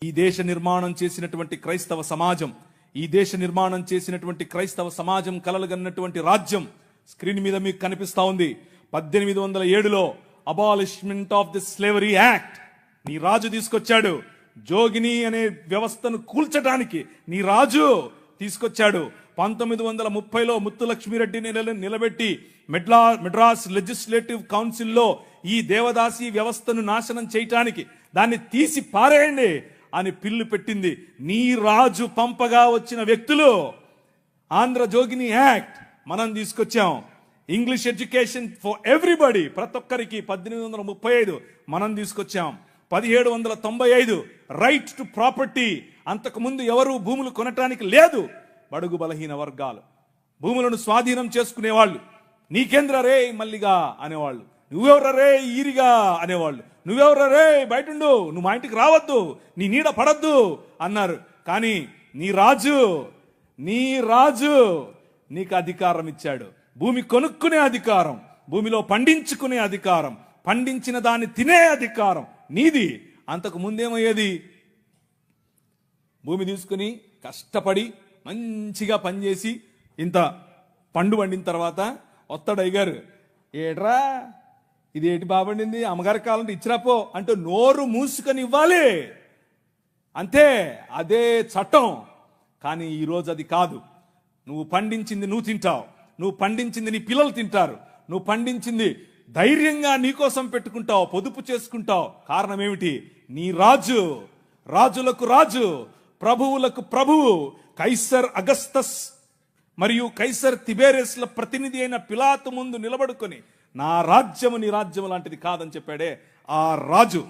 ఈ దేశ నిర్మాణం చేసినటువంటి క్రైస్తవ సమాజం, ఈ దేశ నిర్మాణం చేసినటువంటి క్రైస్తవ సమాజం కలలుగన్నటువంటి రాజ్యం స్క్రీన్ మీద మీకు కనిపిస్తా ఉంది. 1807లో abolishment of the slavery act నీ రాజు తీసుకొచ్చాడు. జోగిని అనే వ్యవస్థను కూల్చడానికి నీ రాజు తీసుకొచ్చాడు. 1930లో ముత్తులక్ష్మిరెడ్డిని నిలబెట్టి మెడ్రాస్ లెజిస్లేటివ్ కౌన్సిల్లో ఈ దేవదాసి వ్యవస్థను నాశనం చేయటానికి దాన్ని తీసి పారేయండి అని పిల్లు పెట్టింది. నీ రాజు పంపగా వచ్చిన వ్యక్తులు ఆంధ్ర జోగిని యాక్ట్ మనం తీసుకొచ్చాం. ఇంగ్లీష్ ఎడ్యుకేషన్ ఫర్ ఎవ్రీబడి, ప్రతి ఒక్కరికి 1835 మనం తీసుకొచ్చాం. 1795 రైట్ టు ప్రాపర్టీ, అంతకుముందు ఎవరు భూములు కొనటానికి లేదు. బడుగు బలహీన వర్గాలు భూములను స్వాధీనం చేసుకునేవాళ్ళు. నీకేంద్ర రే మల్లిగా అనేవాళ్ళు, నువ్వెవర రే ఈరిగా అనేవాళ్ళు, నువ్వెవర రే బయటుండు, నువ్వు మా ఇంటికి రావద్దు, నీ నీడ పడద్దు అన్నారు. కానీ నీ రాజు నీకు అధికారం ఇచ్చాడు. భూమి కొనుక్కునే అధికారం, భూమిలో పండించుకునే అధికారం, పండించిన దాన్ని తినే అధికారం నీది. అంతకు ముందేమయ్యేది, భూమి తీసుకుని కష్టపడి మంచిగా పనిచేసి ఇంత పండు పండిన తర్వాత వస్తాడు అయ్యగారు, ఏట్రా ఇది ఏటి బాబండింది, అమ్మగారి కాలంలో ఇచ్చిరాపో అంటే నోరు మూసుకొని ఇవ్వాలి అంతే. అదే చట్టం. కానీ ఈరోజు అది కాదు. నువ్వు పండించింది నువ్వు తింటావు, నువ్వు పండించింది నీ పిల్లలు తింటారు, నువ్వు పండించింది ధైర్యంగా నీకోసం పెట్టుకుంటావు, పొదుపు చేసుకుంటావు. కారణం ఏమిటి? నీ రాజు, రాజులకు రాజు, ప్రభువులకు ప్రభువు, కైసర్ అగస్తస్ మరియు కైసర్ తిబేరియస్ల ప్రతినిధి అయిన పిలాతు ముందు నిలబడుకొని నా రాజ్యము నీ రాజ్యము లాంటిది కాదని చెప్పాడే ఆ రాజు.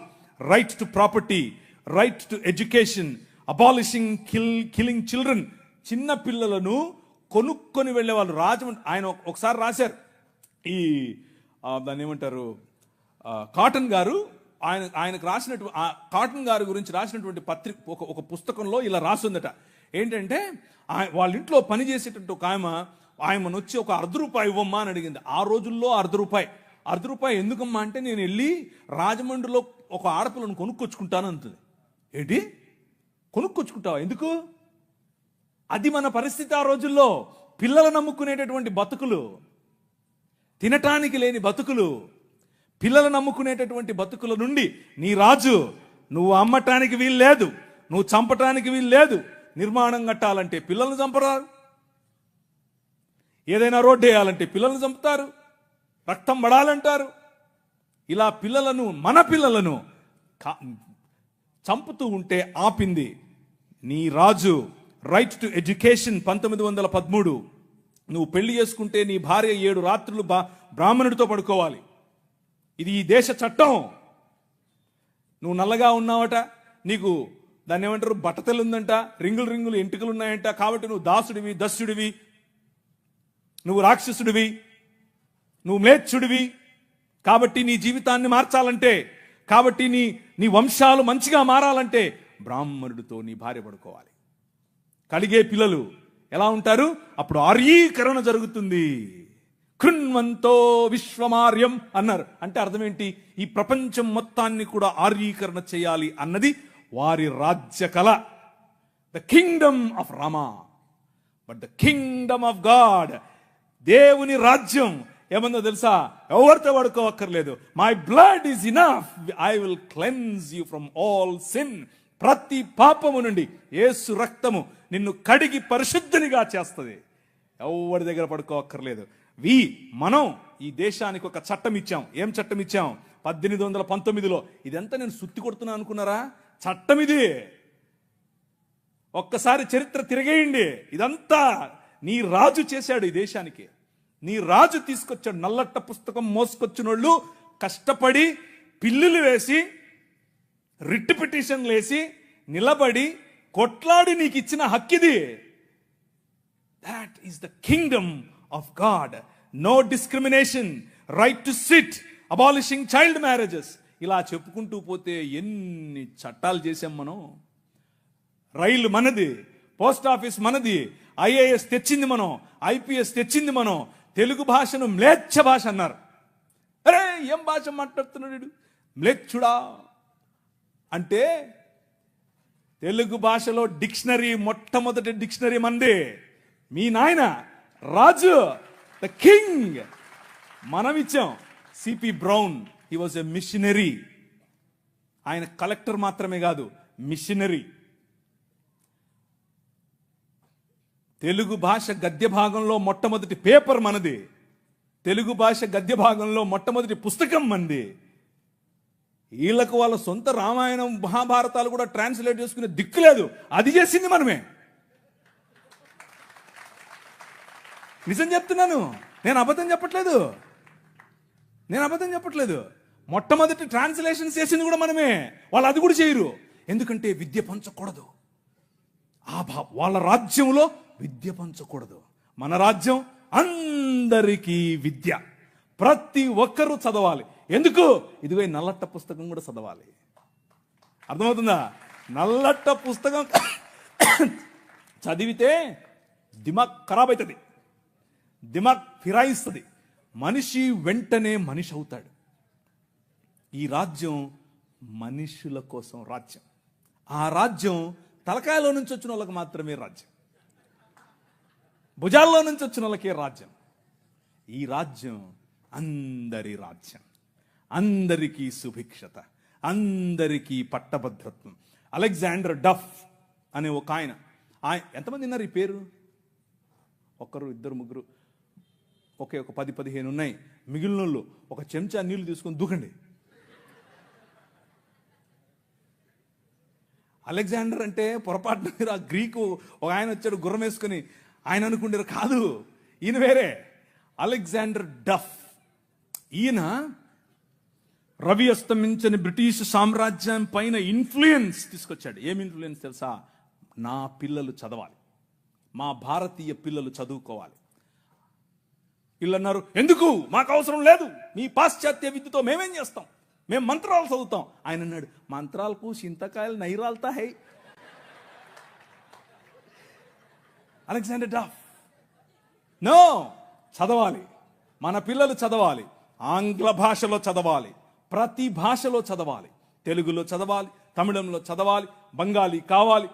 Right to property, right to education, abolishing killing children. చిన్న పిల్లలను కొనుక్కొని వెళ్ళేవాళ్ళు. ఆయన ఒకసారి రాశారు, ఈ దాన్ని ఏమంటారు, కాటన్ గారు ఆయనకు రాసినటువంటి కాటన్ గారి గురించి రాసినటువంటి పత్రిక ఒక పుస్తకంలో ఇలా రాసిందట. ఏంటంటే వాళ్ళ ఇంట్లో పనిచేసేటట్టు ఒక ఆయమను వచ్చి ఒక ₹1 ఇవ్వమ్మా అని అడిగింది. ఆ రోజుల్లో ₹1 ఎందుకమ్మా అంటే, నేను వెళ్ళి రాజమండ్రిలో ఒక ఆడపిల్లను కొనుక్కొచ్చుకుంటాను అంటుంది. ఏంటి కొనుక్కొచ్చుకుంటావా? ఎందుకు? అది మన పరిస్థితి ఆ రోజుల్లో. పిల్లలు నమ్ముకునేటటువంటి బతుకులు, తినటానికి లేని బతుకులు, పిల్లలు నమ్ముకునేటటువంటి బతుకుల నుండి నీ రాజు, నువ్వు అమ్మటానికి వీలు లేదు, నువ్వు చంపటానికి వీలు లేదు. నిర్మాణం కట్టాలంటే పిల్లల్ని చంపరారు, ఏదైనా రోడ్డు వేయాలంటే పిల్లల్ని చంపుతారు, రక్తం పడాలంటారు. ఇలా పిల్లలను, మన పిల్లలను చంపుతూ ఉంటే ఆపింది నీ రాజు. Right to education 1913. నువ్వు పెళ్లి చేసుకుంటే నీ భార్య 7 రాత్రులు బ్రాహ్మణుడితో పడుకోవాలి. ఇది ఈ దేశ చట్టం. నువ్వు నల్లగా ఉన్నావట, నీకు దాన్ని ఏమంటారు బట్టతలు ఉందంట, రింగులు ఎంటుకలు ఉన్నాయంట, కాబట్టి నువ్వు దాసుడివి, దస్యుడివి, నువ్వు రాక్షసుడివి, నువ్వు మ్లేచ్ఛుడివి. కాబట్టి నీ జీవితాన్ని మార్చాలంటే, కాబట్టి నీ వంశాలు మంచిగా మారాలంటే బ్రాహ్మణుడితో నీ భార్య పడుకోవాలి. కలిగే పిల్లలు ఎలా ఉంటారు? అప్పుడు ఆర్యీకరణ జరుగుతుంది. కృణ్వంతో విశ్వమార్యం అన్నారు. అంటే అర్థం ఏంటి? ఈ ప్రపంచం మొత్తాన్ని కూడా ఆర్యీకరణ చేయాలి అన్నది వారి రాజ్య కళ. The kingdom of Rama, but the kingdom of God, దేవుని రాజ్యం ఏమన్నా తెలుసా? ఎవరితో పడుకోవక్కర్లేదు. My blood is enough, I will cleanse you from all sin. ప్రతి పాపము నుండి యేసు రక్తము నిన్ను కడిగి పరిశుద్ధునిగా చేస్తుంది. ఎవరి దగ్గర పడుకోవక్కర్లేదు. మనం ఈ దేశానికి ఒక చట్టం ఇచ్చాం. ఏం చట్టం ఇచ్చాం? 1819లో. ఇదంతా నేను సుత్తి కొడుతున్నా అనుకున్నారా? చట్టం ఇది. ఒక్కసారి చరిత్ర తిరిగేయండి. ఇదంతా నీ రాజు చేశాడు ఈ దేశానికి. నీ రాజు తీసుకొచ్చాడు. నల్లట్ట పుస్తకం మోసుకొచ్చినోళ్ళు కష్టపడి పిల్లులు వేసి, రిట్ పిటిషన్లు వేసి, నిలబడి కొట్లాడి నీకు ఇచ్చిన హక్కిది. That is the kingdom of God. No discrimination, right to sit, abolishing child marriages. ఇలా చెప్పుకుంటూ పోతే ఎన్ని చట్టాలు చేశాం మనం. రైలు మనది, పోస్ట్ ఆఫీస్ మనది, ఐఏఎస్ తెచ్చింది మనం, ఐపీఎస్ తెచ్చింది మనం. తెలుగు భాషను మ్లేచ్ఛ భాష అన్నారు. అరే ఏం భాష మాట్లాడుతున్నాడు మ్లేచ్ఛుడా అంటే తెలుగు భాషలో డిక్షనరీ, మొట్టమొదటి డిక్షనరీ మంది. మీ నాయన రాజు, ద కింగ్, మనం ఇచ్చాం. CP brown, he was a machinery. ఆయన కలెక్టర్ మాత్రమే కాదు, మిషనరీ. తెలుగు భాష గద్య భాగంలో మొట్టమొదటి పేపర్ మనది. తెలుగు భాష గద్య భాగంలో మొట్టమొదటి పుస్తకం మనది. వీళ్ళకు వాళ్ళ సొంత రామాయణం, మహాభారతాలు కూడా ట్రాన్స్లేట్ చేసుకునే దిక్కు లేదు. అది చేసింది మనమే. నిజం చెప్తున్నాను, నేను అబద్ధం చెప్పట్లేదు. మొట్టమొదటి ట్రాన్స్లేషన్ చేసింది కూడా మనమే. వాళ్ళు అది కూడా చేయరు. ఎందుకంటే విద్య పంచకూడదు. వాళ్ళ రాజ్యంలో విద్య పంచకూడదు. మన రాజ్యం అందరికీ విద్య, ప్రతి ఒక్కరూ చదవాలి. ఎందుకు? ఇదిగో నల్లట్ట పుస్తకం కూడా చదవాలి. అర్థమవుతుందా? నల్లట్ట పుస్తకం చదివితే దిమాగ్ ఖరాబ్ అవుతుంది, దిమాగ్ ఫిరాయిస్తుంది, మనిషి వెంటనే మనిషి అవుతాడు. ఈ రాజ్యం మనుషుల కోసం రాజ్యం. ఆ రాజ్యం తలకాయలో నుంచి వచ్చిన వాళ్ళకి మాత్రమే రాజ్యం, భుజాల్లో నుంచి వచ్చిన వాళ్ళకే రాజ్యం. ఈ రాజ్యం అందరి రాజ్యం, అందరికీ సుభిక్షత, అందరికీ పట్టభద్రత్వం. అలెగ్జాండర్ డఫ్ అనే ఒక ఆయన, ఎంతమంది ఉన్నారు ఈ పేరు? ఒకరు, ఇద్దరు, ముగ్గురు, ఒక 10-15 ఉన్నాయి. మిగిలిన వాళ్ళు ఒక చెంచా నీళ్లు తీసుకొని దూకండి. అలెగ్జాండర్ అంటే పొరపాటున మీరు ఆ గ్రీకు ఒక ఆయన వచ్చాడు గుర్రం వేసుకుని, ఆయన అనుకుంటారు, కాదు, ఈయన వేరే. అలెగ్జాండర్ డఫ్. ఈయన రవి అస్తమించని బ్రిటిష్ సామ్రాజ్యం పైన ఇన్ఫ్లుయెన్స్ తీసుకొచ్చాడు. ఏం ఇన్ఫ్లుయెన్స్ తెలుసా? నా పిల్లలు చదవాలి, మా భారతీయ పిల్లలు చదువుకోవాలి. వీళ్ళు అన్నారు, ఎందుకు, మాకు అవసరం లేదు, మీ పాశ్చాత్య విద్యతో మేమేం చేస్తాం, మేము మంత్రాలు చదువుతాం. ఆయన అన్నాడు, మంత్రాలకు చింతకాయలు నైరాల్తా హై. అలెగ్జాండర్ డఫ్, నో, చదవాలి, మన పిల్లలు చదవాలి, ఆంగ్ల భాషలో చదవాలి, ప్రతి భాషలో చదవాలి, తెలుగులో చదవాలి, తమిళంలో చదవాలి, బెంగాలీ కావాలి,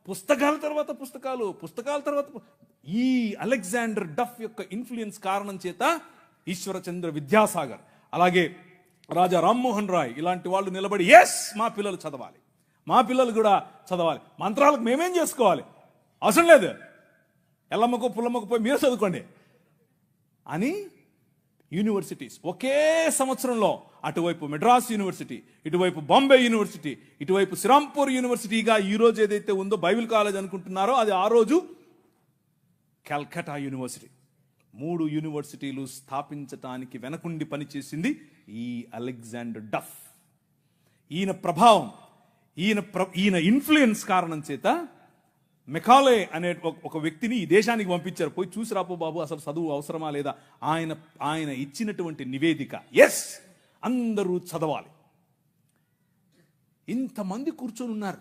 పుస్తకాల తర్వాత పుస్తకాలు, పుస్తకాల తర్వాత. ఈ అలెగ్జాండర్ డఫ్ యొక్క ఇన్ఫ్లుయెన్స్ కారణం చేత ఈశ్వరచంద్ర విద్యాసాగర్, అలాగే రాజా రామ్మోహన్ రాయ్ ఇలాంటి వాళ్ళు నిలబడి, ఎస్, మా పిల్లలు చదవాలి, మా పిల్లలు కూడా చదవాలి, మంత్రాలకు మేమేం చేసుకోవాలి, అవసరం లేదు, ఎల్లమ్మకు పుల్లమ్మకు పోయి మీరు చదువుకోండి అని యూనివర్సిటీస్ ఒకే సంవత్సరంలో, అటువైపు మెడ్రాస్ యూనివర్సిటీ, ఇటువైపు బాంబే యూనివర్సిటీ, ఇటువైపు శ్రీరాంపూర్ యూనివర్సిటీగా ఈ రోజు ఏదైతే ఉందో బైబిల్ కాలేజ్ అనుకుంటున్నారో, అది ఆ రోజు కల్కటా యూనివర్సిటీ. 3 యూనివర్సిటీలు స్థాపించటానికి వెనకుండి పనిచేసింది ఈ అలెగ్జాండర్ డఫ్. ఈయన ప్రభావం, ఈయన ఇన్ఫ్లుయెన్స్ కారణం చేత మెకాలే అనే ఒక వ్యక్తిని ఈ దేశానికి పంపించారు. పోయి చూసి రాపో బాబు, అసలు చదువు అవసరమా లేదా. ఆయన ఇచ్చినటువంటి నివేదిక, ఎస్, అందరూ చదవాలి. ఇంతమంది కూర్చొని ఉన్నారు,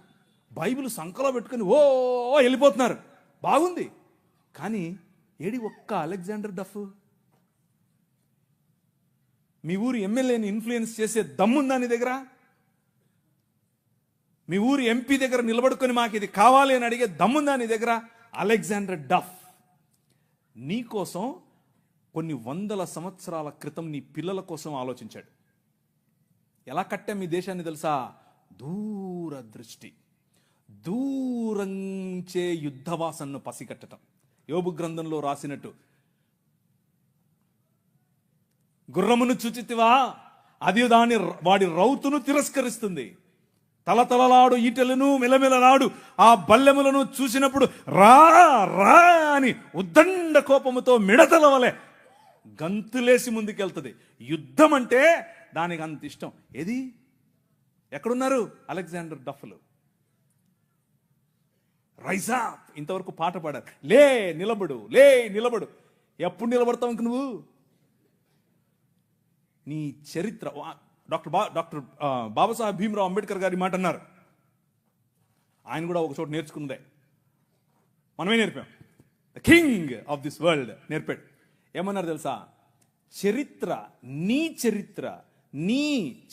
బైబిల్ సంకలో పెట్టుకుని ఓ వెళ్ళిపోతున్నారు, బాగుంది. కానీ ఏడి ఒక్క అలెగ్జాండర్ డఫ్? మీ ఊరి ఎమ్మెల్యేని ఇన్ఫ్లుయెన్స్ చేసే దమ్ముందా నీ దగ్గర? మీ ఊరి ఎంపీ దగ్గర నిలబడుకొని మాకు ఇది కావాలి అని అడిగే దమ్ముందా నీ దగ్గర? అలెగ్జాండర్ డఫ్ నీ కోసం కొన్ని 100 సంవత్సరాల క్రితం నీ పిల్లల కోసం ఆలోచించాడు. ఎలా కట్టాం మీ దేశాన్ని తెలుసా? దూరదృష్టి, దూరంచే యుద్ధవాసనను పసిగట్టడం. యోబు గ్రంథంలో రాసినట్టు, గుర్రమును చూచితివా, అది వాడి రౌతును తిరస్కరిస్తుంది, తలతలలాడు ఈటెలను మెలమెలలాడు ఆ బల్లెములను చూసినప్పుడు రా రా అని ఉద్దండ కోపముతో మిడతల వలె గంతులేసి ముందుకెళ్తుంది. యుద్ధం అంటే దానికి అంత ఇష్టం. ఏది, ఎక్కడున్నారు అలెగ్జాండర్ డఫ్లు? రైజా, ఇంతవరకు పాట పాడారు, లే నిలబడు, లే నిలబడు. ఎప్పుడు నిలబడతావు ఇంక నువ్వు? నీ చరిత్ర. డాక్టర్ బాబాసాహెబ్ భీమ్రావ్ అంబేద్కర్ గారి మాట అన్నారు. ఆయన కూడా ఒక చోట నేర్చుకున్నదే, మనమే నేర్పాం. The king of this world నేర్పాడు. ఏమన్నారు తెలుసా? చరిత్ర, నీ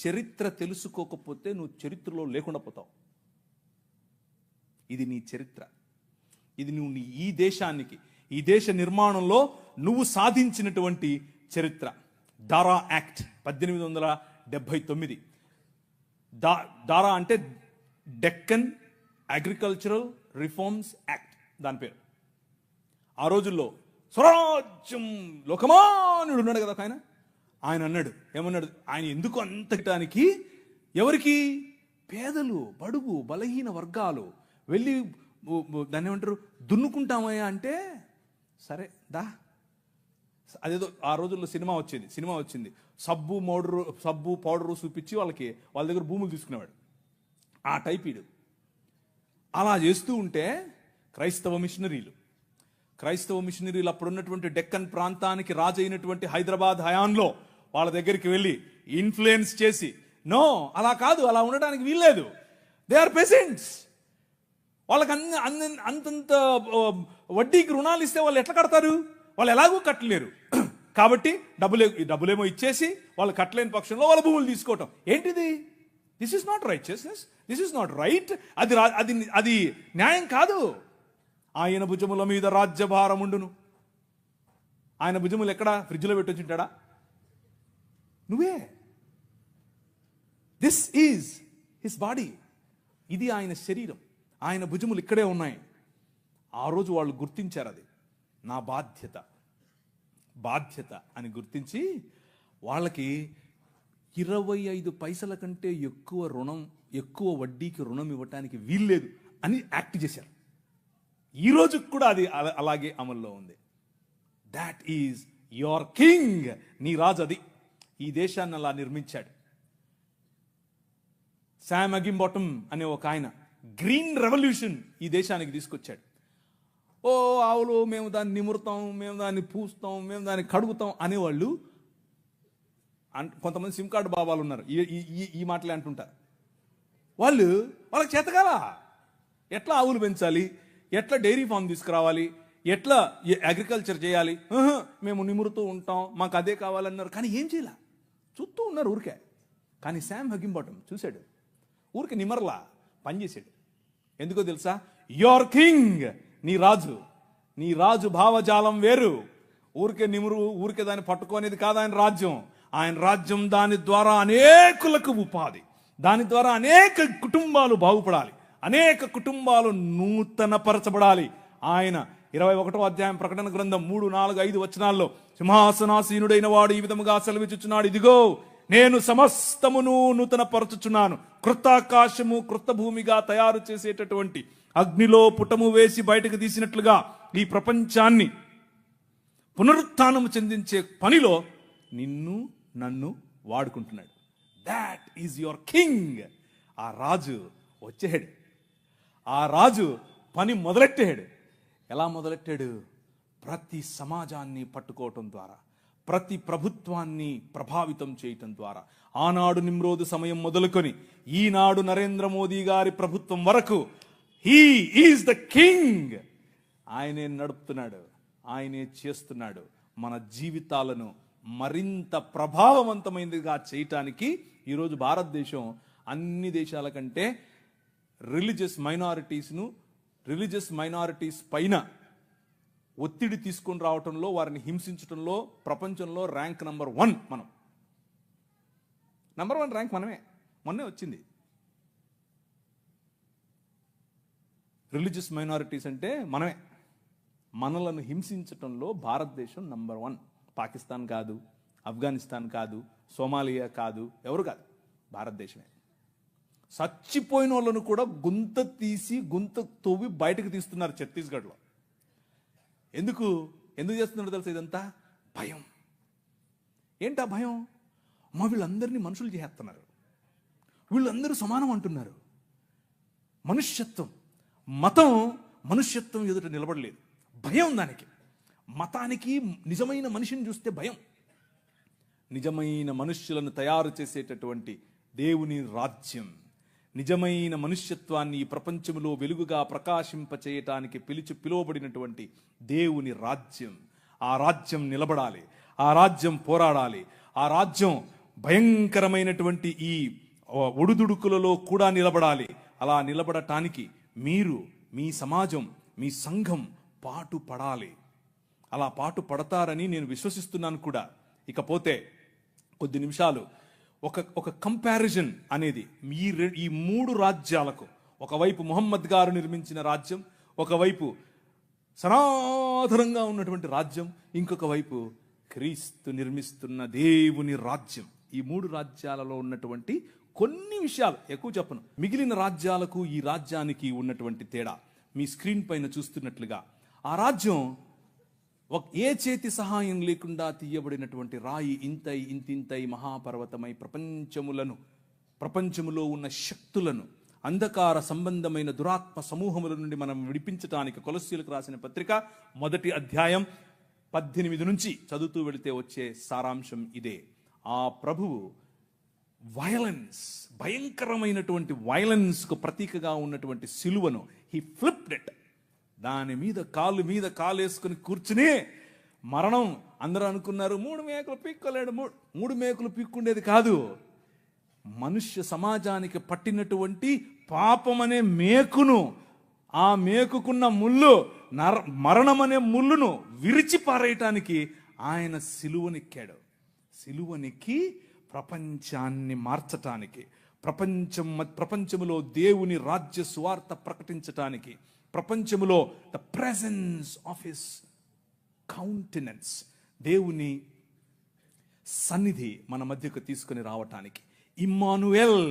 చరిత్ర తెలుసుకోకపోతే నువ్వు చరిత్రలో లేకుండా పోతావు. ఇది నీ చరిత్ర. ఇది నువ్వు ఈ దేశానికి, ఈ దేశ నిర్మాణంలో నువ్వు సాధించినటువంటి చరిత్ర. దారా యాక్ట్ 1879. దారా అంటే డెక్కన్ అగ్రికల్చరల్ రిఫార్మ్స్ యాక్ట్, దాని పేరు. ఆ రోజుల్లో స్వరాజ్యం లోకమానుడు ఉన్నాడు కదా ఆయన అన్నాడు, ఏమన్నాడు, ఆయన ఎందుకు అంతటానికి, ఎవరికి? పేదలు, బడుగు, బలహీన వర్గాలు వెళ్ళి దాన్ని ఏమంటారు, దున్నుకుంటామయ్యా అంటే, సరే దా. అదేదో ఆ రోజుల్లో సినిమా వచ్చింది, సబ్బు పౌడరు చూపించి వాళ్ళ దగ్గర భూములు తీసుకునేవాడు. ఆ టైప్ ఇడు. అలా చేస్తూ ఉంటే క్రైస్తవ మిషనరీలు అప్పుడు ఉన్నటువంటి డెక్కన్ ప్రాంతానికి రాజు అయినటువంటి హైదరాబాద్ హయాంలో వాళ్ళ దగ్గరికి వెళ్ళి ఇన్ఫ్లుయెన్స్ చేసి, నో అలా కాదు, అలా ఉండడానికి వీల్లేదు, దే ఆర్ పెసెంట్స్, వాళ్ళకి అంతంత వడ్డీకి రుణాలు ఇస్తే వాళ్ళు ఎట్లా కడతారు, వాళ్ళు ఎలాగూ కట్టలేరు, కాబట్టి డబ్బులేమో ఇచ్చేసి వాళ్ళు కట్టలేని పక్షంలో వాళ్ళ భూములు తీసుకోవటం. ఏంటిది? This is not righteousness, this is not right. అది న్యాయం కాదు. ఆయన భుజముల మీద రాజ్యభారం ఉండును. ఆయన భుజములు ఎక్కడ? ఫ్రిడ్జ్లో పెట్టొచ్చుంటాడా? నువ్వే. This is his body. ఇది ఆయన శరీరం, ఆయన భుజములు ఇక్కడే ఉన్నాయి. ఆ రోజు వాళ్ళు గుర్తించారు, అది నా బాధ్యత అని గుర్తించి వాళ్ళకి 25 పైసల కంటే ఎక్కువ వడ్డీకి రుణం ఇవ్వటానికి వీల్లేదు అని యాక్ట్ చేశారు. ఈ రోజు కూడా అది అలాగే అమల్లో ఉంది. That is your king. నీ రాజు అది. ఈ దేశాన్ని అలా నిర్మించాడు. శామ్ అగింబాటమ్ అనే ఒక ఆయన గ్రీన్ రెవల్యూషన్ ఈ దేశానికి తీసుకొచ్చాడు. ఓ ఆవులు, మేము దాన్ని నిమురుతాం, మేము దాన్ని పూస్తాం, మేము దాన్ని కడుగుతాం అనేవాళ్ళు. కొంతమంది సిమ్ కార్డు బాబాలు ఉన్నారు, ఈ మాటలే అంటుంటారు. వాళ్ళకి చేతకాల ఎట్లా ఆవులు పెంచాలి, ఎట్లా డైరీ ఫామ్ తీసుకురావాలి, ఎట్లా అగ్రికల్చర్ చేయాలి, మేము నిమురుతూ ఉంటాం, మాకు అదే కావాలన్నారు. కానీ ఏం చేయాల, చూస్తూ ఉన్నారు ఊరికే. కానీ శామ్ అగింబాటమ్ చూశాడు, ఊరికి నిమరలా పనిచేసాడు. ఎందుకో తెలుసా? యువర్ కింగ్, నీ రాజు భావజాలం వేరు. ఊరికే దాన్ని పట్టుకోనేది కాదు ఆయన రాజ్యం. దాని ద్వారా అనేకులకు ఉపాధి, దాని ద్వారా అనేక కుటుంబాలు బాగుపడాలి, అనేక కుటుంబాలు నూతనపరచబడాలి. ఆయన 21వ అధ్యాయం ప్రకటన గ్రంథం 3, 4, 5 వచనాల్లో సింహాసనాసీనుడైన వాడు ఈ విధముగా సెలవిచ్చుచున్నాడు, ఇదిగో నేను సమస్తమును నూతనపరచుచున్నాను, క్రొత్త ఆకాశము క్రొత్త భూమిగా తయారు చేసేటటువంటి అగ్నిలో పుటము వేసి బయటకు తీసినట్లుగా ఈ ప్రపంచాన్ని పునరుత్థానము చెందించే పనిలో నిన్ను నన్ను వాడుకుంటున్నాడు. That is your king. ఆ రాజు వచ్చాడు, ఆ రాజు పని మొదలెట్టాడు. ఎలా మొదలెట్టాడు? ప్రతి సమాజాన్ని పట్టుకోవటం ద్వారా, ప్రతి ప్రభుత్వాన్ని ప్రభావితం చేయటం ద్వారా. ఆనాడు నిమ్రోదు సమయం మొదలుకొని ఈనాడు నరేంద్ర మోదీ గారి ప్రభుత్వం వరకు హీ ఈజ్ ద కింగ్. ఆయనే నడుపుతున్నాడు, ఆయనే చేస్తున్నాడు. మన జీవితాలను మరింత ప్రభావవంతమైనదిగా చేయటానికి ఈరోజు భారతదేశం అన్ని దేశాల కంటే రిలీజియస్ మైనారిటీస్ పైన ఒత్తిడి తీసుకొని రావటంలో, వారిని హింసించడంలో ప్రపంచంలో ర్యాంక్ నంబర్ 1 మనం. నంబర్ 1 ర్యాంక్ మనమే. మొన్నే వచ్చింది. రిలీజియస్ మైనారిటీస్ అంటే మనమే. మనలను హింసించటంలో భారతదేశం నంబర్ 1. పాకిస్తాన్ కాదు, ఆఫ్ఘనిస్తాన్ కాదు, సోమాలియా కాదు, ఎవరు కాదు, భారతదేశమే. చచ్చిపోయిన వాళ్ళను కూడా గుంత తవ్వి బయటకు తీస్తున్నారు ఛత్తీస్గఢ్లో. ఎందుకు చేస్తున్నారు తెలుసా? ఇదంతా భయం. ఏంటా భయం? వీళ్ళందరినీ మనుషులు చేస్తున్నారు, వీళ్ళందరూ సమానం అంటున్నారు. మనుష్యత్వం, మతం మనుష్యత్వం ఎదుట నిలబడలేదు. భయం దానికి. మతానికి నిజమైన మనిషిని చూస్తే భయం. నిజమైన మనుష్యులను తయారు చేసేటటువంటి దేవుని రాజ్యం, నిజమైన మనుష్యత్వాన్ని ఈ ప్రపంచంలో వెలుగుగా ప్రకాశింపచేయటానికి పిలువబడినటువంటి దేవుని రాజ్యం. ఆ రాజ్యం నిలబడాలి, ఆ రాజ్యం పోరాడాలి, ఆ రాజ్యం భయంకరమైనటువంటి ఈ ఒడుదుడుకులలో కూడా నిలబడాలి. అలా నిలబడటానికి మీరు మీ సమాజం, మీ సంఘం పాటు పడాలి. అలా పాటు పడతారని నేను విశ్వసిస్తున్నాను కూడా. ఇకపోతే కొద్ది నిమిషాలు ఒక కంపారిజన్ అనేది ఈ 3 రాజ్యాలకు, ఒకవైపు ముహమ్మద్ గారు నిర్మించిన రాజ్యం, ఒకవైపు సనాతనంగా ఉన్నటువంటి రాజ్యం, ఇంకొక వైపు క్రీస్తు నిర్మిస్తున్న దేవుని రాజ్యం. ఈ 3 రాజ్యాలలో ఉన్నటువంటి కొన్ని విషయాలు, ఎక్కువ చెప్పను, మిగిలిన రాజ్యాలకు ఈ రాజ్యానికి ఉన్నటువంటి తేడా మీ స్క్రీన్ పైన చూస్తున్నట్లుగా, ఆ రాజ్యం ఏ చేతి సహాయం లేకుండా తీయబడినటువంటి రాయి ఇంతింతై మహాపర్వతమై ప్రపంచములో ఉన్న శక్తులను, అంధకార సంబంధమైన దురాత్మ సమూహముల నుండి మనం విడిపించడానికి కొలస్సీలకు రాసిన పత్రిక 1వ అధ్యాయం 18 నుంచి చదువుతూ వెళితే వచ్చే సారాంశం ఇదే. ఆ ప్రభువు భయంకరమైనటువంటి వైలెన్స్కు ప్రతీకగా ఉన్నటువంటి సిలువను హీ ఫ్లిప్డ్ ఇట్. దాని మీద కాలేసుకుని కూర్చుని మరణం. అందరూ అనుకున్నారు 3 మేకులు పీక్కోలేడు. 3 మేకులు పీక్కుండేది కాదు, మనుష్య సమాజానికి పట్టినటువంటి పాపం అనే మేకును, ఆ మేకుకున్న ముళ్ళు, మరణం అనే ముళ్ళును విరిచి పారేయటానికి ఆయన సిలువనెక్కాడు. సిలువనెక్కి ప్రపంచాన్ని మార్చటానికి, ప్రపంచములో దేవుని రాజ్య సువార్త ప్రకటించటానికి, ప్రపంచములో the presence of his countenance, దేవుని సన్నిధి మన మధ్యకు తీసుకుని రావటానికి, ఇమ్మానుయల్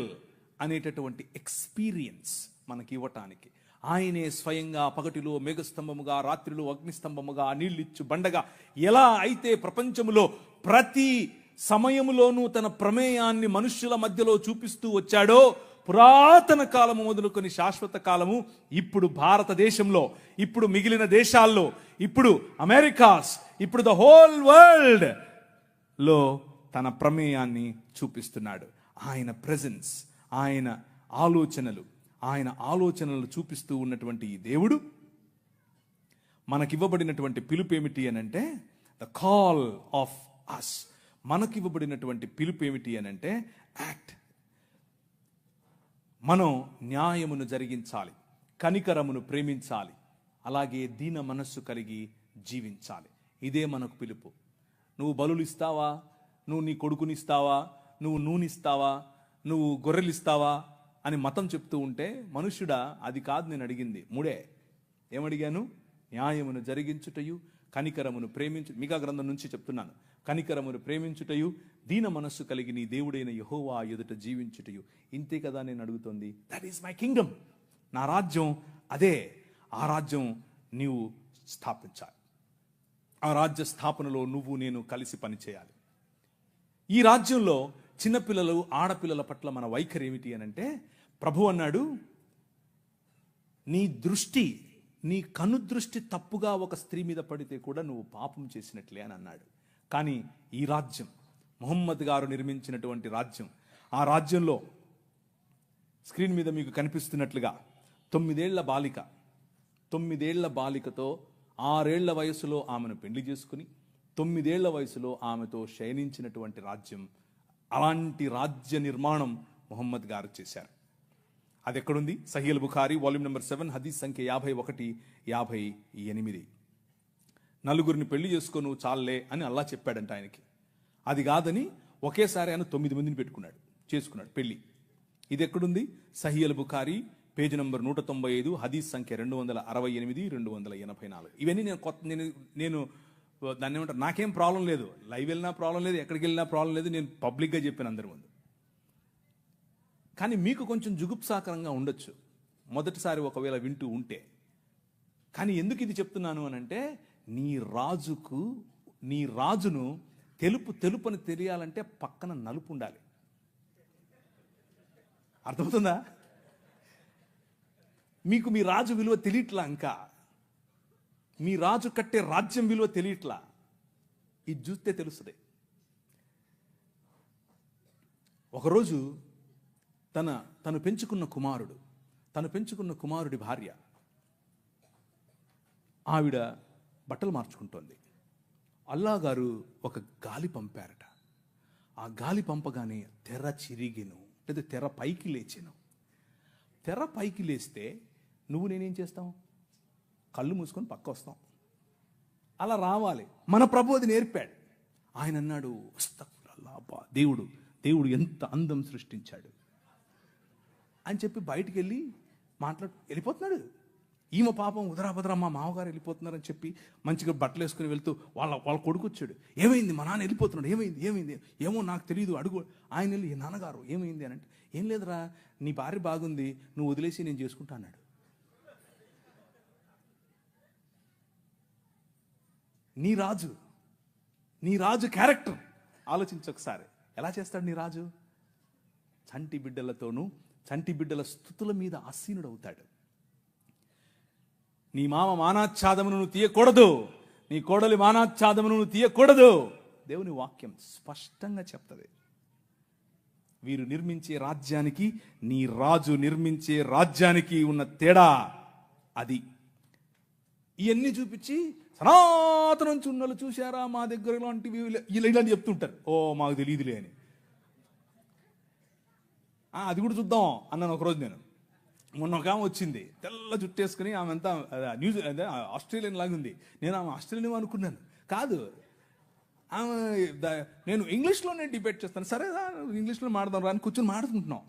అనేటటువంటి ఎక్స్పీరియన్స్ మనకి ఇవ్వటానికి, ఆయనే స్వయంగా పగటిలో మేఘస్తంభముగా, రాత్రిలో అగ్నిస్తంభముగా, నీళ్ళిచ్చు బండగా ఎలా అయితే ప్రపంచములో ప్రతి సమయములోనూ తన ప్రమేయాన్ని మనుష్యుల మధ్యలో చూపిస్తూ వచ్చాడో, పురాతన కాలము మొదలుకొని శాశ్వత కాలము, ఇప్పుడు భారతదేశంలో, ఇప్పుడు మిగిలిన దేశాల్లో, ఇప్పుడు అమెరికాస్, ఇప్పుడు ద హోల్ వరల్డ్ లో తన ప్రమేయాన్ని చూపిస్తున్నాడు. ఆయన ప్రెజెన్స్, ఆయన ఆలోచనలు చూపిస్తూ ఉన్నటువంటి ఈ దేవుడు మనకివ్వబడినటువంటి పిలుపు ఏమిటి అనంటే ద కాల్ ఆఫ్ అస్. మనకివ్వబడినటువంటి పిలుపు ఏమిటి అనంటే యాక్ట్. మనం న్యాయమును జరిగించాలి, కనికరమును ప్రేమించాలి, అలాగే దీన మనస్సు కలిగి జీవించాలి. ఇదే మనకు పిలుపు. నువ్వు బలులు ఇస్తావా, నువ్వు నీ కొడుకునిస్తావా, నువ్వు నూనెస్తావా, నువ్వు గొర్రెలిస్తావా అని మతం చెప్తూ ఉంటే, మనుష్యుడా అది కాదు నేను అడిగింది. 3 ఏమడిగాను? న్యాయమును జరిగించుటయు, కనికరమును ప్రేమించు, మిగా గ్రంథం నుంచి చెప్తున్నాను, కనికరమును ప్రేమించుటయు, దీన మనస్సు కలిగి నీ దేవుడైన యెహోవా ఎదుట జీవించుటయు. ఇంతే కదా నేను అడుగుతోంది. That is my Kingdom. నా రాజ్యం అదే. ఆ రాజ్యం నీవు స్థాపించాలి. ఆ రాజ్య స్థాపనలో నువ్వు నేను కలిసి పనిచేయాలి. ఈ రాజ్యంలో చిన్నపిల్లలు, ఆడపిల్లల పట్ల మన వైఖరి ఏమిటి అనంటే, ప్రభు అన్నాడు, నీ కనుదృష్టి తప్పుగా ఒక స్త్రీ మీద పడితే కూడా నువ్వు పాపం చేసినట్లే అని అన్నాడు. కానీ ఈ రాజ్యం, ముహమ్మద్ గారు నిర్మించినటువంటి రాజ్యం, ఆ రాజ్యంలో స్క్రీన్ మీద మీకు కనిపిస్తున్నట్లుగా 9 ఏళ్ల బాలికతో 6 ఏళ్ల వయసులో ఆమెను పెళ్లి చేసుకుని 9 ఏళ్ల వయసులో ఆమెతో శయనించినటువంటి రాజ్యం. అలాంటి రాజ్య నిర్మాణం ముహమ్మద్ గారు చేశారు. అది ఎక్కడుంది? సహీహ్ బుఖారీ వాల్యూమ్ నెంబర్ 7 హదీస్ సంఖ్య 51, 58. 4 పెళ్లి చేసుకో నువ్వు చాలే అని అల్లా చెప్పాడంట ఆయనకి. అది కాదని ఒకేసారి ఆయన 9 మందిని చేసుకున్నాడు పెళ్లి. ఇది ఎక్కడుంది? సహీహ్ బుఖారీ పేజ్ నంబర్ 195 హదీస్ సంఖ్య 268, 284. ఇవన్నీ నేను దాన్ని ఏమంటారు, నాకేం ప్రాబ్లం లేదు, లైవ్ వెళ్ళినా ప్రాబ్లం లేదు, ఎక్కడికి వెళ్ళినా ప్రాబ్లం లేదు, నేను పబ్లిక్గా చెప్పాను అందరి ముందు. కానీ మీకు కొంచెం జుగుప్సాకరంగా ఉండొచ్చు మొదటిసారి ఒకవేళ వింటూ ఉంటే. కానీ ఎందుకు ఇది చెప్తున్నాను అనంటే, నీ రాజును తెలుపని తెలియాలంటే పక్కన నలుపు ఉండాలి. అర్థమవుతుందా? మీకు మీ రాజు విలువ తెలియట్లా, ఇంకా మీ రాజు కట్టే రాజ్యం విలువ తెలియట్లా. ఇది చూస్తే తెలుస్తుంది. ఒకరోజు తను పెంచుకున్న కుమారుడి భార్య, ఆవిడ బట్టలు మార్చుకుంటోంది. అల్లా గారు ఒక గాలి పంపారట. ఆ గాలి పంపగానే తెర చిరిగిను, లేదా తెర పైకి లేచెను. తెర పైకి లేస్తే నువ్వు నేనేం చేస్తాం? కళ్ళు మూసుకొని పక్క వస్తాం. అలా రావాలి. మన ప్రభు అది నేర్పాడు. ఆయన అన్నాడు, అస్తగ్ఫిరుల్లాహ్, దేవుడు ఎంత అందం సృష్టించాడు అని చెప్పి బయటికి వెళ్ళి వెళ్ళిపోతున్నాడు. ఈమె పాపం ఉదరాభద్ర మా మామగారు వెళ్ళిపోతున్నారని చెప్పి మంచిగా బట్టలు వేసుకుని వెళ్తూ వాళ్ళ కొడుకు వచ్చాడు. ఏమైంది, మా నాన్న వెళ్ళిపోతున్నాడు, ఏమైంది ఏమో నాకు తెలియదు, అడుగు. ఆయన వెళ్ళి, నాన్నగారు ఏమైంది అని అంటే, ఏం లేదురా, నీ భార్య బాగుంది, నువ్వు వదిలేసి నేను చేసుకుంటా అన్నాడు. నీ రాజు క్యారెక్టర్ ఆలోచించు ఒకసారి. ఎలా చేస్తాడు నీ రాజు? చంటి బిడ్డలతోనూ చంటి బిడ్డల స్తుతుల మీద ఆసీనుడవుతాడు. నీ మామ మానాచ్ఛాదమును నువ్వు తీయకూడదు, నీ కోడలి మానాచ్ఛాదమును నువ్వు తీయకూడదు. దేవుని వాక్యం స్పష్టంగా చెప్తుంది. వీరు నిర్మించే రాజ్యానికి, నీ రాజు నిర్మించే రాజ్యానికి ఉన్న తేడా అది. ఇవన్నీ చూపించి సనాతనం చున్నలు చూశారా మా దగ్గర ఇలాంటివి ఇలాంటి చెప్తుంటారు. ఓ మాకు తెలియదులే అని. అది కూడా చూద్దాం అన్నాను ఒకరోజు. నేను మొన్న ఒక ఆమె వచ్చింది, తెల్ల జుట్టేసుకుని, ఆమె అంతా ఆస్ట్రేలియన్ లాగా ఉంది. నేను ఆమె ఆస్ట్రేలియన్ అనుకున్నాను. కాదు, ఆమె నేను ఇంగ్లీష్లోనే డిబేట్ చేస్తాను. సరే ఇంగ్లీష్లో మాడదాం రా అని కూర్చొని మాడుకుంటున్నాం.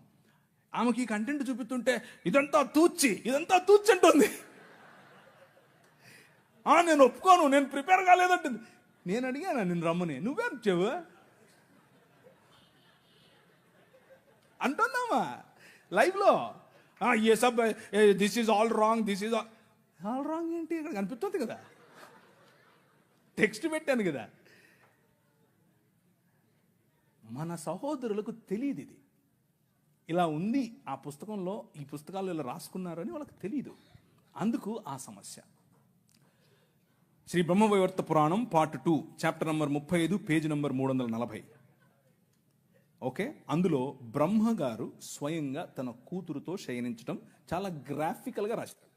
ఆమెకి కంటెంట్ చూపిస్తుంటే ఇదంతా తూచి అంటుంది. నేను ఒప్పుకోను, నేను ప్రిపేర్ కాలేదంటుంది. నేను అడిగాను, నేను రమ్మని, నువ్వే వచ్చావు అంటున్నామా లైవ్లో. ఏ సబ్ this is all wrong, all wrong ఏంటి? ఇక్కడ కనిపిస్తుంది కదా, టెక్స్ట్ పెట్టాను కదా. మన సహోదరులకు తెలియదు ఇది ఇలా ఉంది, ఆ పుస్తకంలో ఈ పుస్తకాలు ఇలా రాసుకున్నారని వాళ్ళకి తెలియదు. అందుకు ఆ సమస్య. శ్రీ బ్రహ్మవైవర్త పురాణం part 2 chapter number 35 page number 340. Okay, అందులో బ్రహ్మగారు స్వయంగా తన కూతురుతో శయనించడం చాలా గ్రాఫికల్గా రాశారు.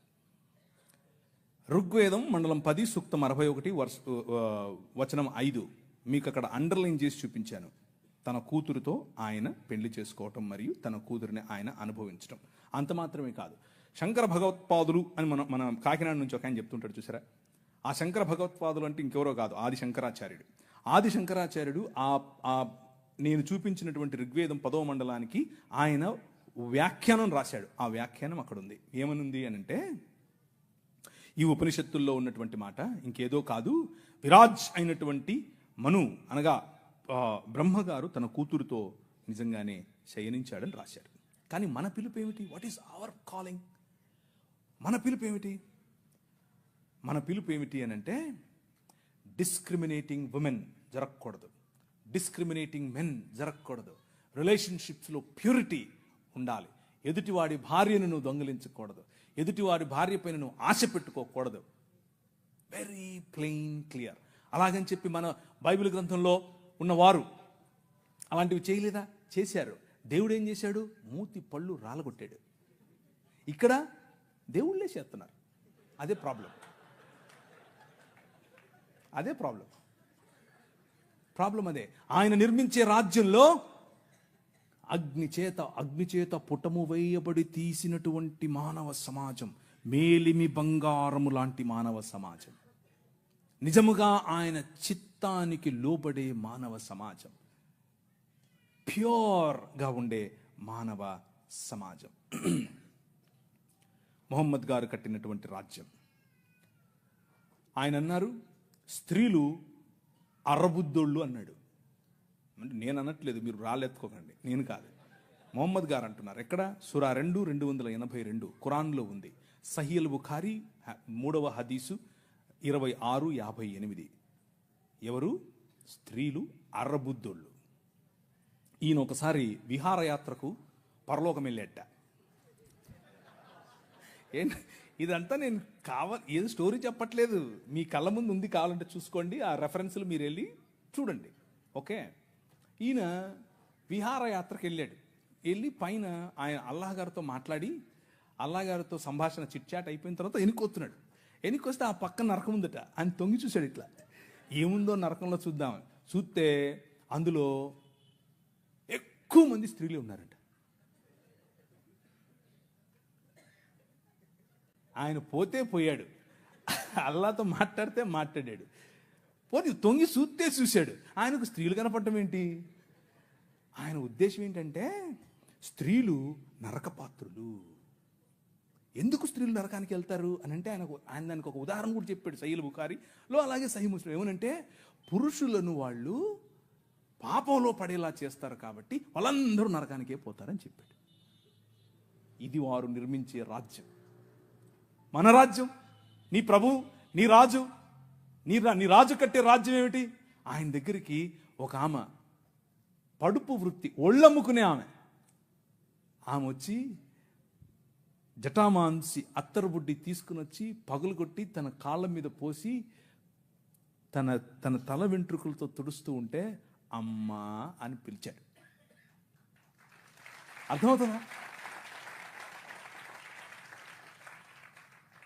ఋగ్వేదం మండలం 10 సూక్తం 61 వచనం 5 మీకు అక్కడ అండర్లైన్ చేసి చూపించాను. తన కూతురుతో ఆయన పెళ్లి చేసుకోవటం మరియు తన కూతురిని ఆయన అనుభవించడం. అంత మాత్రమే కాదు, శంకర భగవత్పాదులు అని మన కాకినాడ నుంచి ఒక ఆయన చెప్తుంటాడు చూసారా. ఆ శంకర భగవత్పాదులు అంటే ఇంకెవరో కాదు, ఆది శంకరాచార్యుడు నేను చూపించినటువంటి ఋగ్వేదం 10వ మండలానికి ఆయన వ్యాఖ్యానం రాశాడు. ఆ వ్యాఖ్యానం అక్కడ ఉంది. ఏమనుంది అని అంటే, ఈ ఉపనిషత్తుల్లో ఉన్నటువంటి మాట ఇంకేదో కాదు, విరాజ్ అయినటువంటి మను అనగా బ్రహ్మగారు తన కూతురుతో నిజంగానే శయనించాడని రాశాడు. కానీ మన పిలుపు ఏమిటి? What is our calling? మన పిలుపు ఏమిటి అని అంటే, డిస్క్రిమినేటింగ్ ఉమెన్ జరగకూడదు, డిస్క్రిమినేటింగ్ మెన్ జరగకూడదు, రిలేషన్షిప్స్లో ప్యూరిటీ ఉండాలి, ఎదుటివాడి భార్యను నువ్వు దొంగిలించకూడదు, ఎదుటివాడి భార్య పైన నువ్వు ఆశ పెట్టుకోకూడదు. Very plain clear. అలాగని చెప్పి మన బైబిల్ గ్రంథంలో ఉన్నవారు అలాంటివి చేయలేదా? చేశారు. దేవుడు ఏం చేశాడు? మూతి పళ్ళు రాలగొట్టాడు. ఇక్కడ దేవుళ్ళే చేస్తున్నారు. అదే ప్రాబ్లం. అదే ఆయన నిర్మించే రాజ్యంలో అగ్నిచేత పుటము వేయబడి తీసినటువంటి మానవ సమాజం, మేలిమి బంగారము లాంటి మానవ సమాజం, నిజముగా ఆయన చిత్తానికి లోబడే మానవ సమాజం, ప్యూర్గా ఉండే మానవ సమాజం. మొహమ్మద్ గారు కట్టినటువంటి రాజ్యం. ఆయన అన్నారు, స్త్రీలు అరబుద్దోళ్ళు అన్నాడు. అంటే నేను అనట్లేదు, మీరు రాళ్ళెత్తుకోకండి, నేను కాదు, మొహమ్మద్ గారు అంటున్నారు. ఎక్కడ? సూరా 2:282 ఖురాన్లో ఉంది. సహీల్ బుఖారీ 3వ హదీసు 26:58. ఎవరు? స్త్రీలు అర్రబుద్దోళ్ళు. ఈయన ఒకసారి విహారయాత్రకు పరలోకం వెళ్ళేట. ఇదంతా నేను ఏదో స్టోరీ చెప్పట్లేదు, మీ కళ్ళ ముందు ఉంది, కావాలంటే చూసుకోండి, ఆ రెఫరెన్స్లు మీరు వెళ్ళి చూడండి. ఓకే, ఈయన విహారయాత్రకు వెళ్ళి పైన ఆయన అల్లాహ్ గారితో మాట్లాడి, అల్లాహ్ గారితో సంభాషణ చిట్చాట్ అయిపోయిన తర్వాత ఎన్నికొస్తున్నాడు. ఎన్నికొస్తే ఆ పక్కన నరకం ఉందట. ఆయన తొంగి చూశాడు, ఇట్లా ఏముందో నరకంలో చూద్దాం. చూస్తే అందులో ఎక్కువ మంది స్త్రీలు ఉన్నారంట. ఆయన పోతే పోయాడు, అల్లాతో మాట్లాడితే మాట్లాడాడు, పోతే తొంగి చూస్తే చూశాడు. ఆయనకు స్త్రీలు కనపడటం ఏంటి? ఆయన ఉద్దేశం ఏంటంటే స్త్రీలు నరకపాత్రులు. ఎందుకు స్త్రీలు నరకానికి వెళ్తారు అని అంటే ఆయన దానికి ఒక ఉదాహరణ కూడా చెప్పాడు సహీహ్ బుఖారీలో, అలాగే సహీహ్ ముస్లిం. ఏమనంటే పురుషులను వాళ్ళు పాపంలో పడేలా చేస్తారు కాబట్టి వాళ్ళందరూ నరకానికే పోతారని చెప్పాడు. ఇది వారు నిర్మించే రాజ్యం. మన రాజ్యం, నీ ప్రభు, నీ రాజు, నీ రాజు కట్టే రాజ్యం ఏమిటి? ఆయన దగ్గరికి ఒక ఆమె పడుపు వృత్తి, ఒళ్ళమ్ముకునే ఆమె వచ్చి జటామాంసి అత్తరుబుడ్డి తీసుకుని వచ్చి పగులు కొట్టి తన కాళ్ళ మీద పోసి తన తల వెంట్రుకలతో తుడుస్తూ ఉంటే అమ్మా అని పిలిచాడు. అర్థమవుతుందా?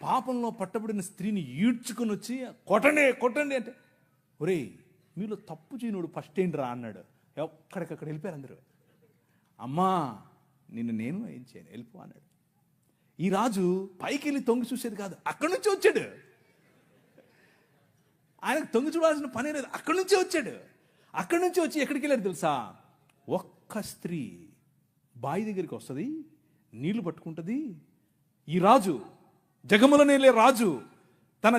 పాపంలో పట్టబడిన స్త్రీని ఈడ్చుకుని వచ్చి కొట్టండి అంటే, ఒరే మీలో తప్పు చేయనుడు ఫస్ట్ ఏంటి రా అన్నాడు. ఎక్కడికక్కడ వెళ్ళిపోయారు అందరూ. అమ్మా నేను ఏం చేయను, వెళ్ళిపో అన్నాడు. ఈ రాజు పైకి వెళ్ళి తొంగి చూసేది కాదు, అక్కడి నుంచి వచ్చాడు. ఆయనకు తొంగి చూడాల్సిన పనే లేదు, అక్కడి నుంచే వచ్చాడు. అక్కడి నుంచి వచ్చి ఎక్కడికి వెళ్ళాడు తెలుసా? ఒక్క స్త్రీ బావి దగ్గరికి వస్తుంది, నీళ్లు పట్టుకుంటుంది. ఈ రాజు, జగములనేలే రాజు, తన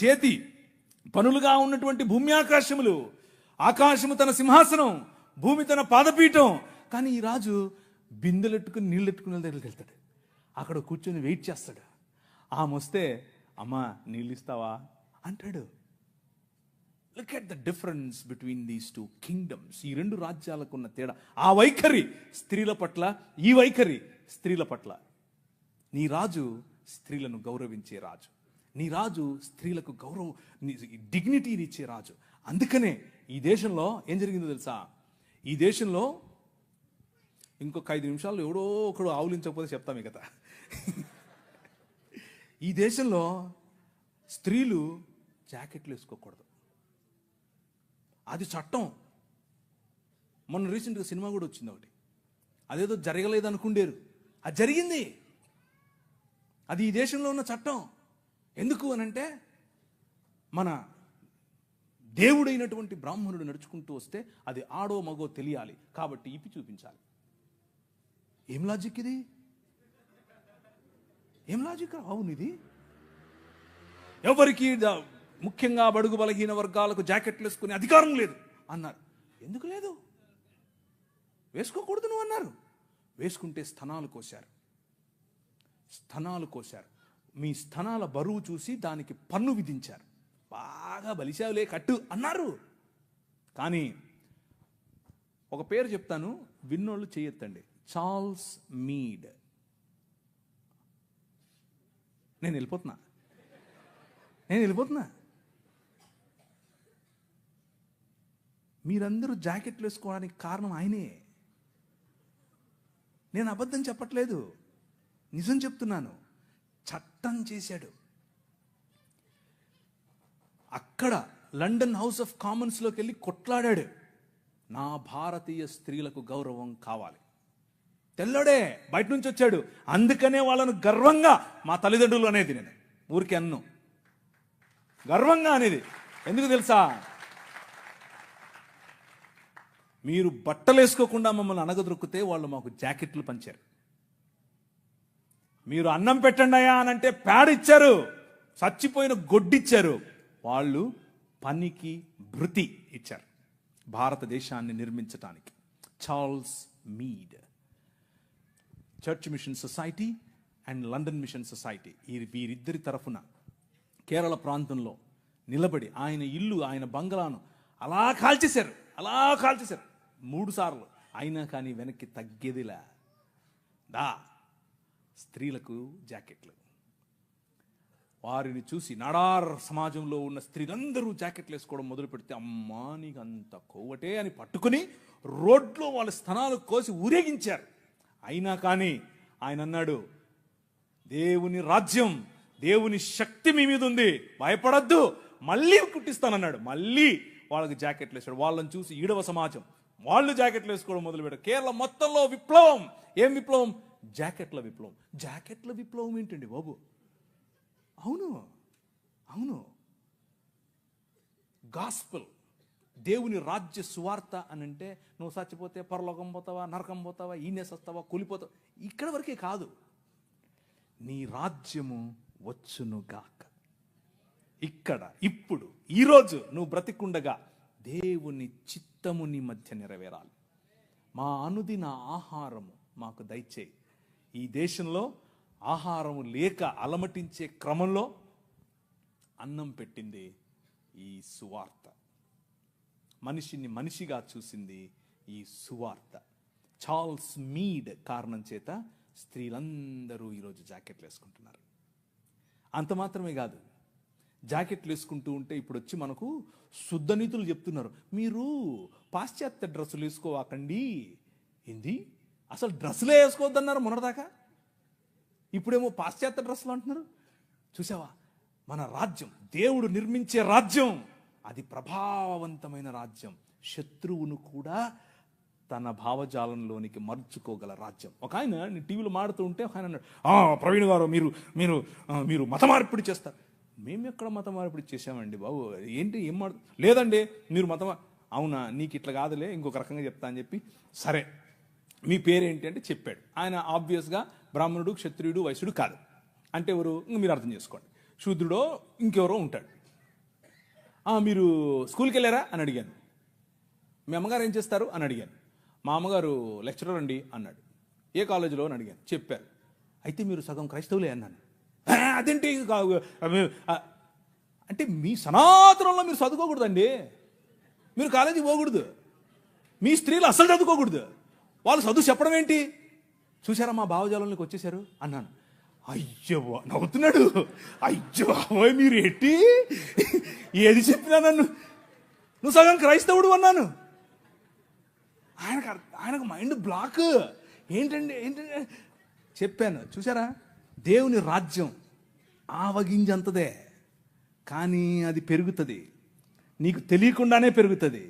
చేతి పనులుగా ఉన్నటువంటి భూమి ఆకాశములు, ఆకాశము తన సింహాసనం, భూమి తన పాదపీఠం. కానీ ఈ రాజు బిందెలెట్టుకుని నీళ్ళెట్టుకుని దగ్గరికి వెళ్తాడు. అక్కడ కూర్చొని వెయిట్ చేస్తాడు. ఆమె వస్తే అమ్మా నీళ్ళు ఇస్తావా అంటాడు. Look at the difference between these two kingdoms. ఈ రెండు రాజ్యాలకు ఉన్న తేడా. ఆ వైఖరి స్త్రీల పట్ల, ఈ వైఖరి స్త్రీల పట్ల. నీ రాజు స్త్రీలను గౌరవించే రాజు, నీ రాజు స్త్రీలకు డిగ్నిటీని ఇచ్చే రాజు. అందుకనే ఈ దేశంలో ఏం జరిగిందో తెలుసా? ఈ దేశంలో ఇంకొక 5 నిమిషాల్లో ఎవడో ఒకడు ఆవులించకపోతే చెప్తాం ఈ కథ. ఈ దేశంలో స్త్రీలు జాకెట్లు వేసుకోకూడదు, అది చట్టం. మొన్న రీసెంట్గా సినిమా కూడా వచ్చింది ఒకటి, అదేదో జరగలేదు అనుకుండేరు, అది జరిగింది. అది ఈ దేశంలో ఉన్న చట్టం. ఎందుకు అనంటే మన దేవుడైనటువంటి బ్రాహ్మణుడు నడుచుకుంటూ వస్తే అది ఆడో మగో తెలియాలి కాబట్టి ఇప్పి చూపించాలి. ఏం లాజిక్ ఇది? ఏం లాజిక్? అవును, ఇది ఎవరికి ముఖ్యంగా బడుగు బలహీన వర్గాలకు జాకెట్లు వేసుకునే అధికారం లేదు అన్నారు. ఎందుకు లేదు? వేసుకోకూడదు నువ్వు అన్నారు. వేసుకుంటే స్తనాలు కోశారు. మీ స్తనాల బరువు చూసి దానికి పన్ను విధించారు. బాగా బలిశావులే కట్టు అన్నారు. కానీ ఒక పేరు చెప్తాను, విన్నోళ్ళు చేయొద్దండి. Charles Mead. నేను వెళ్ళిపోతున్నా. మీరందరూ జాకెట్లు వేసుకోవడానికి కారణం ఆయనే. నేను అబద్ధం చెప్పట్లేదు, నిజం చెప్తున్నాను. చట్టం చేశాడు. అక్కడ లండన్ హౌస్ ఆఫ్ కామన్స్లోకి వెళ్ళి కొట్లాడాడు. నా భారతీయ స్త్రీలకు గౌరవం కావాలి. తెల్లడే బయట నుంచి వచ్చాడు. అందుకనే వాళ్ళను గర్వంగా మా తల్లిదండ్రులు అనేది, నేను ఊరికి అన్ను గర్వంగా అనేది. ఎందుకు తెలుసా? మీరు బట్టలు వేసుకోకుండా మమ్మల్ని అనగదొరికితే వాళ్ళు మాకు జాకెట్లు పంచారు. మీరు అన్నం పెట్టండి అయ్యా అనంటే ప్యాడ్ ఇచ్చారు, చచ్చిపోయిన గొడ్డిచ్చారు. వాళ్ళు పనికి భృతి ఇచ్చారు భారతదేశాన్ని నిర్మించటానికి. Charles Mead, church mission society and London mission society, వీరిద్దరి తరఫున కేరళ ప్రాంతంలో నిలబడి ఆయన ఇల్లు, ఆయన బంగ్లాను అలా కాల్చేశారు 3 సార్లు. అయినా కానీ వెనక్కి తగ్గేదిలా. స్త్రీలకు జాకెట్లు. వారిని చూసి నాడార్ సమాజంలో ఉన్న స్త్రీలందరూ జాకెట్లు వేసుకోవడం మొదలు పెడితే, అమ్మా నీకు అంత కొవ్వటే అని పట్టుకుని రోడ్లో వాళ్ళ స్తనాలు కోసి ఊరేగించారు. అయినా కానీ ఆయన అన్నాడు, దేవుని రాజ్యం, దేవుని శక్తి మీ మీద ఉంది, భయపడద్దు, మళ్ళీ కుట్టిస్తానన్నాడు. మళ్ళీ వాళ్ళకి జాకెట్లు వేసాడు. వాళ్ళని చూసి ఈడవ సమాజం వాళ్ళు జాకెట్లు వేసుకోవడం మొదలు పెట్టారు. కేరళ మొత్తంలో విప్లవం. ఏం విప్లవం? జాకెట్ల విప్లవం. జాకెట్ల విప్లవం ఏంటండి బాబు? అవును, అవును. గాస్పెల్, దేవుని రాజ్య సువార్త అని అంటే నువ్వు చచ్చిపోతే పరలోకం పోతావా, నరకం పోతావా, ఈనేసొస్తావా, కూలిపోతావా, ఇక్కడ వరకే కాదు. నీ రాజ్యము వచ్చునుగాక. ఇక్కడ ఇప్పుడు ఈరోజు నువ్వు బ్రతికుండగా దేవుని చిత్తము నీ మధ్య నెరవేరాలి. మా అనుదిన ఆహారము మాకు దయచేయి. ఈ దేశంలో ఆహారము లేక అలమటించే క్రమంలో అన్నం పెట్టింది ఈ సువార్త. మనిషిని మనిషిగా చూసింది ఈ సువార్త. చార్ల్స్ మీడ్ కారణం చేత స్త్రీలందరూ ఈరోజు జాకెట్లు వేసుకుంటున్నారు. అంత మాత్రమే కాదు, జాకెట్లు వేసుకుంటూ ఉంటే ఇప్పుడు వచ్చి మనకు శుద్ధ నీతులు చెప్తున్నారు. మీరు పాశ్చాత్య డ్రెస్సులు వేసుకోవాకండి. ఏంది, అసలు డ్రెస్సులే వేసుకోవద్దన్నారు మొన్నటిదాకా, ఇప్పుడేమో పాశ్చాత్య డ్రెస్సులు అంటున్నారు. చూసావా, మన రాజ్యం, దేవుడు నిర్మించే రాజ్యం, అది ప్రభావవంతమైన రాజ్యం. శత్రువును కూడా తన భావజాలంలోనికి మర్చుకోగల రాజ్యం. ఒక ఆయన నేను టీవీలో మాడుతూ ఉంటే ఒక ఆయన అన్నాడు, ప్రవీణ్ గారు మీరు మీరు మీరు మత మార్పిడి చేస్తారు. మేము ఎక్కడ మత మార్పిడి చేసామండి బాబు? ఏంటి, ఏం లేదండి మీరు అవునా, నీకు ఇట్లా కాదులే, ఇంకొక రకంగా చెప్తా అని చెప్పి, సరే మీ పేరేంటి అంటే చెప్పాడు. ఆయన ఆబ్వియస్గా బ్రాహ్మణుడు, క్షత్రియుడు, వైశ్యుడు కాదు. అంటే ఎవరు, మీరు అర్థం చేసుకోండి, శూద్రుడో ఇంకెవరో ఉంటాడు. మీరు స్కూల్కి వెళ్ళారా అని అడిగాను. మీ అమ్మగారు ఏం చేస్తారు అని అడిగాను. మా అమ్మగారు లెక్చరర్ అండి అన్నాడు. ఏ కాలేజీలో అని అడిగాను. చెప్పారు. అయితే మీరు సగం క్రైస్తవులే అన్నాను. అదేంటి అంటే మీ సనాతనంలో మీరు చదువుకోకూడదండి, మీరు కాలేజీకి పోకూడదు, మీ స్త్రీలు అసలు చదువుకోకూడదు, వాళ్ళు చదువు చెప్పడం ఏంటి? చూసారా మా భావజాలంలోకి వచ్చేసారు అన్నాను. అయ్యో నవ్వుతున్నాడు. అయ్యో మీరు ఎట్టి ఏది చెప్పినా నువ్వు సగం క్రైస్తవుడు అన్నాను. ఆయనకు మైండ్ బ్లాక్. ఏంటండి చెప్పాను. చూసారా, దేవుని రాజ్యం ఆవగింజంతదే, కానీ అది పెరుగుతుంది, నీకు తెలియకుండానే పెరుగుతుంది,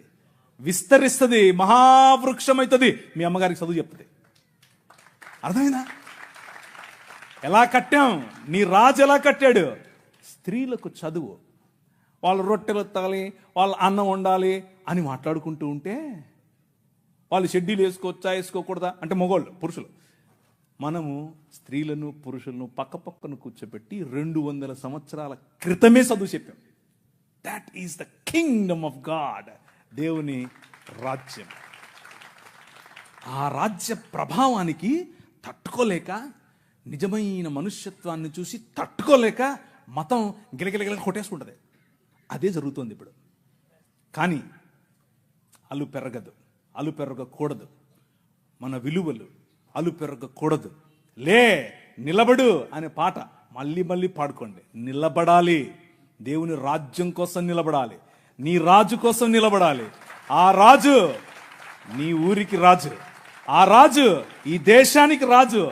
విస్తరిస్తుంది, మహావృక్షం అవుతుంది. మీ అమ్మగారికి చదువు చెప్తుంది. అర్థమైందా? ఎలా కట్టాం, నీ రాజు ఎలా కట్టాడు? స్త్రీలకు చదువు, వాళ్ళు రొట్టెలు ఎత్తాలి, వాళ్ళు అన్నం వండాలి అని మాట్లాడుకుంటూ ఉంటే, వాళ్ళు షెడ్యూల్ వేసుకోవచ్చా వేసుకోకూడదా అంటే మగవాళ్ళు, పురుషులు, మనము స్త్రీలను పురుషులను పక్క పక్కన కూర్చోబెట్టి 200 సంవత్సరాల క్రితమే చదువు చెప్పాం. That is the kingdom of God, దేవుని రాజ్యం. ఆ రాజ్య ప్రభావానికి తట్టుకోలేక, నిజమైన మనుష్యత్వాన్ని చూసి తట్టుకోలేక మతం గిలగిలగిల కొట్టేసుకుంటుంది. అదే జరుగుతుంది ఇప్పుడు. కానీ అలు పెరగకూడదు. మన విలువలు అలు పెరగకూడదు. లే నిలబడు అనే పాట మళ్ళీ మళ్ళీ పాడుకోండి. నిలబడాలి, దేవుని రాజ్యం కోసం నిలబడాలి, నీ రాజు కోసం నిలబడాలి. ఆ రాజు నీ ఊరికి రాజు, ఆ రాజు ఈ దేశానికి రాజు.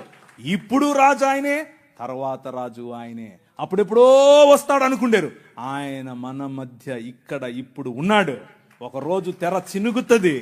ఇప్పుడు రాజు ఆయనే, తర్వాత రాజు ఆయనే. అప్పుడెప్పుడో వస్తాడు అనుకుంటారు, ఆయన మన మధ్య ఇక్కడ ఇప్పుడు ఉన్నాడు. ఒక రోజు తెర చినుగుతుంది,